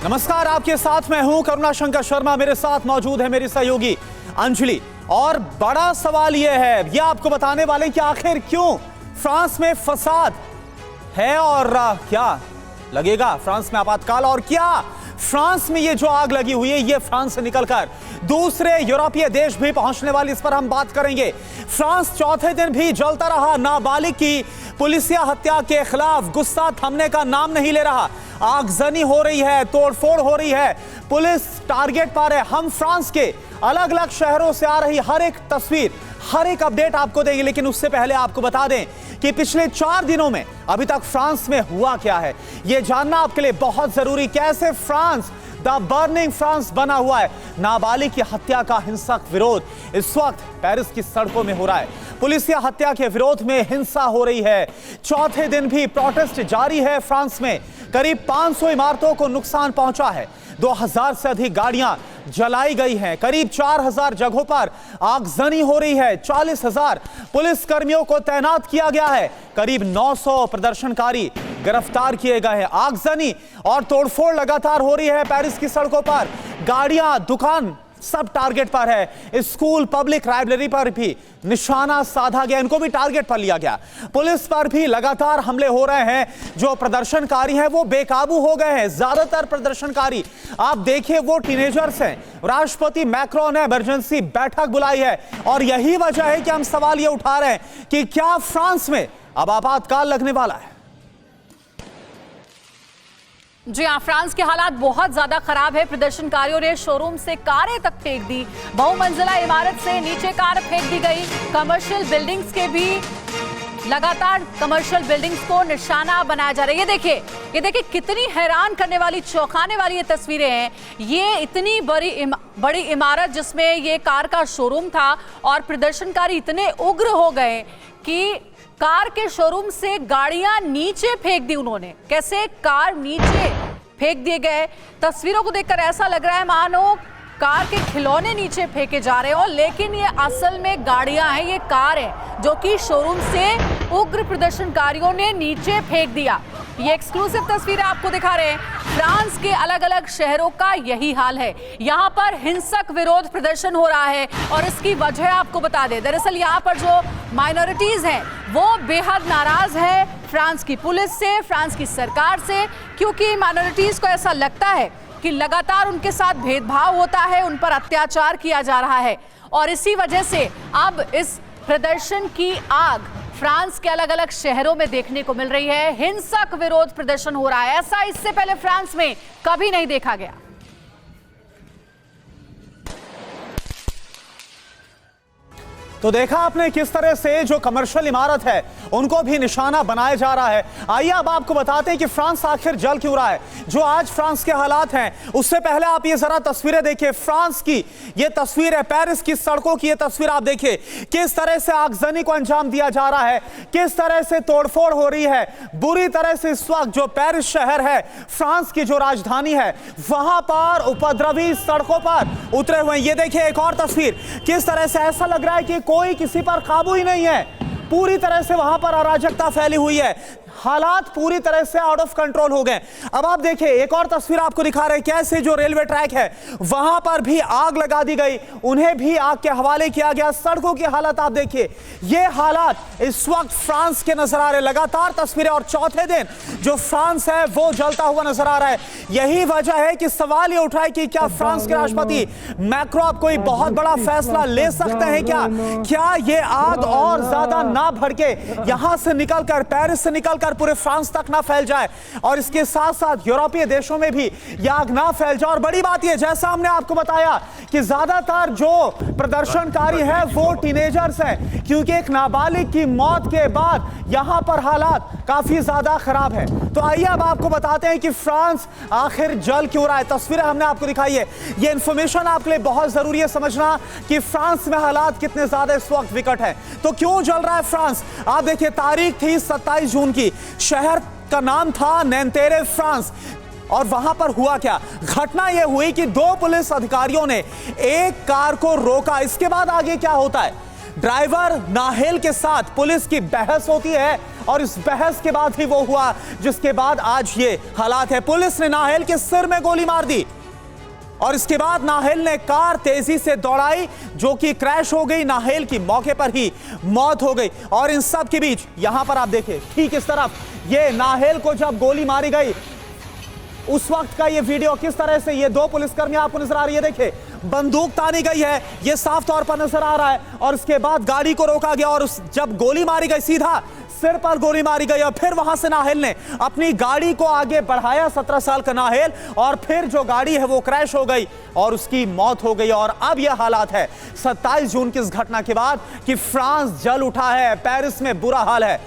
नमस्कार, आपके साथ मैं हूं करुणा शंकर शर्मा। मेरे साथ मौजूद है मेरी सहयोगी अंजलि। और बड़ा सवाल यह है, यह आपको बताने वाले कि आखिर क्यों फ्रांस में फसाद है और क्या लगेगा फ्रांस में आपातकाल, और क्या फ्रांस में ये जो आग लगी हुई है ये फ्रांस से निकलकर दूसरे यूरोपीय देश भी पहुंचने वाली, इस पर हम बात करेंगे। फ्रांस चौथे दिन भी जलता रहा। नाबालिग की पुलिसिया हत्या के खिलाफ गुस्सा थमने का नाम नहीं ले रहा। आगजनी हो रही है, तोड़फोड़ हो रही है, पुलिस टारगेट पर है। हम फ्रांस के अलग अलग शहरों से आ रही हर एक तस्वीर, हर एक अपडेट आपको देंगे। लेकिन उससे पहले आपको बता दें कि पिछले 4 दिनों में अभी तक फ्रांस में हुआ क्या है, यह जानना आपके लिए बहुत जरूरी। कैसे फ्रांस द बर्निंग फ्रांस बना हुआ है। नाबालिग की हत्या का हिंसक विरोध इस वक्त पेरिस की सड़कों में हो रहा है। पुलिसिया हत्या के विरोध में हिंसा हो रही है। चौथे दिन भी प्रोटेस्ट जारी है फ्रांस में। करीब 500 इमारतों को नुकसान पहुंचा है। 2000 से अधिक गाड़ियां जलाई गई हैं। करीब 4000 जगहों पर आगजनी हो रही है। 40,000 पुलिस कर्मियों को तैनात किया गया है। करीब 900 प्रदर्शनकारी गिरफ्तार किए गए हैं। आगजनी और तोड़फोड़ लगातार हो रही है पेरिस की सड़कों पर। गाड़ियां, दुकान सब टारगेट पर है। स्कूल, पब्लिक लाइब्रेरी पर भी निशाना साधा गया, इनको भी टारगेट पर लिया गया। पुलिस पर भी लगातार हमले हो रहे हैं। जो प्रदर्शनकारी हैं वो बेकाबू हो गए हैं। ज्यादातर प्रदर्शनकारी आप देखिए वो टीनेजर्स हैं। राष्ट्रपति मैक्रोन ने इमरजेंसी बैठक बुलाई है और यही वजह है कि हम सवाल ये उठा रहे हैं कि क्या फ्रांस में अब आपातकाल लगने वाला है। जी हाँ, फ्रांस के हालात बहुत ज्यादा खराब है। प्रदर्शनकारियों ने शोरूम से कारें तक फेंक दी। बहुमंजिला इमारत से नीचे कार फेंक दी गई। कमर्शियल बिल्डिंग्स के भी लगातार कमर्शियल बिल्डिंग्स को निशाना बनाया जा रहा है। ये देखिए कितनी हैरान करने वाली, चौंकाने वाली ये तस्वीरें हैं। ये इतनी बड़ी इमारत जिसमें ये कार का शोरूम था और प्रदर्शनकारी इतने उग्र हो गए कि कार के शोरूम से गाड़ियां नीचे फेंक दी उन्होंने। कैसे कार नीचे फेंक दिए गए, तस्वीरों को देखकर ऐसा लग रहा है मानो कार के खिलौने नीचे फेंके जा रहे हो, लेकिन ये असल में गाड़ियां हैं, ये कार है जो कि शोरूम से उग्र प्रदर्शनकारियों ने नीचे फेंक दिया। ये एक्सक्लूसिव तस्वीरें आपको दिखा रहे हैं। फ्रांस के अलग अलग शहरों का यही हाल है। यहाँ पर हिंसक विरोध प्रदर्शन हो रहा है और इसकी वजह आपको बता दें। दरअसल यहाँ पर जो माइनॉरिटीज हैं वो बेहद नाराज है फ्रांस की पुलिस से, फ्रांस की सरकार से, क्योंकि माइनॉरिटीज को ऐसा लगता है कि लगातार उनके साथ भेदभाव होता है, उन पर अत्याचार किया जा रहा है। और इसी वजह से अब इस प्रदर्शन की आग फ्रांस के अलग अलग शहरों में देखने को मिल रही है। हिंसक विरोध प्रदर्शन हो रहा है। ऐसा इससे पहले फ्रांस में कभी नहीं देखा गया। तो देखा आपने किस तरह से जो कमर्शियल इमारत है उनको भी निशाना बनाया जा रहा है। आइए अब आपको बताते हैं कि फ्रांस आखिर जल क्यों रहा है। जो आज फ्रांस के हालात हैं उससे पहले आप ये जरा तस्वीरें देखिए। फ्रांस की ये तस्वीर है, पेरिस की सड़कों की ये तस्वीर आप देखिए। किस तरह से आगजनी को अंजाम दिया जा रहा है, किस तरह से तोड़फोड़ हो रही है। बुरी तरह से इस वक्त जो पेरिस शहर है, फ्रांस की जो राजधानी है, वहां पर उपद्रवी सड़कों पर उतरे हुए हैं। ये देखिए एक और तस्वीर, किस तरह से ऐसा लग रहा है कि कोई किसी पर काबू ही नहीं है। पूरी तरह से वहां पर अराजकता फैली हुई है। हालात पूरी तरह से आउट ऑफ कंट्रोल हो गए। अब आप देखिए एक और तस्वीर आपको दिखा रहे हैं, कैसे जो रेलवे ट्रैक है वहां पर भी आग लगा दी गई, उन्हें भी आग के हवाले किया गया। सड़कों की हालत आप देखिए। ये हालात इस वक्त फ्रांस के नजर आ रहे हैं। लगातार तस्वीरें और चौथे दिन जो फ्रांस है वो जलता हुआ नजर आ रहा है। यही वजह है कि सवाल ये उठ रहा है कि क्या फ्रांस के राष्ट्रपति मैक्रोन कोई बहुत बड़ा फैसला ले सकते हैं क्या ये आग और ज्यादा ना भड़के, यहां से निकलकर, पेरिस से निकलकर पूरे फ्रांस तक ना फैल जाए और इसके साथ साथ यूरोपीय देशों में भी यह आग ना फैल जाए। और बड़ी बात यह, जैसा हमने आपको बताया कि ज्यादातर जो प्रदर्शनकारी है वो टीनेजर्स हैं, क्योंकि एक नाबालिग की मौत के बाद यहां पर हालात काफी ज्यादा खराब है। तो आइए अब आपको बताते हैं कि फ्रांस आखिर जल क्यों रहा है। तस्वीरें हमने आपको दिखाई है। यह इंफॉर्मेशन आपके लिए बहुत जरूरी है समझना कि फ्रांस में हालात कितने ज्यादा इस वक्त विकट है। तो क्यों जल रहा है फ्रांस, आप देखिए। तारीख थी 27 जून की। शहर का नाम था नैन्तेरे फ्रांस। और वहां पर हुआ क्या, घटना यह हुई कि 2 पुलिस अधिकारियों ने एक कार को रोका। इसके बाद आगे क्या होता है, ड्राइवर नाहेल के साथ पुलिस की बहस होती है और इस बहस के बाद ही वो हुआ जिसके बाद आज ये हालात है। पुलिस ने नाहेल के सिर में गोली मार दी और इसके बाद नाहेल ने कार तेजी से दौड़ाई जो कि क्रैश हो गई। नाहेल की मौके पर ही मौत हो गई। और इन सब के बीच यहां पर आप देखिए ठीक इस तरफ ये नाहेल को जब गोली मारी गई उस वक्त का ये वीडियो किस तरह से ये दो पुलिसकर्मी आपको नजर आ रही है। देखिए बंदूक तानी गई है, ये साफ तौर पर नजर आ रहा है। और इसके बाद गाड़ी को रोका गया और जब गोली मारी गई सीधा सिर पर गोली मारी गई और फिर वहां से नाहेल ने अपनी गाड़ी को आगे बढ़ाया, 17 साल का नाहेल, और फिर जो गाड़ी है वो क्रैश हो गई और उसकी मौत हो गई। और अब यह हालात है 27 जून की इस घटना के बाद कि फ्रांस जल उठा है, पेरिस में बुरा हाल है।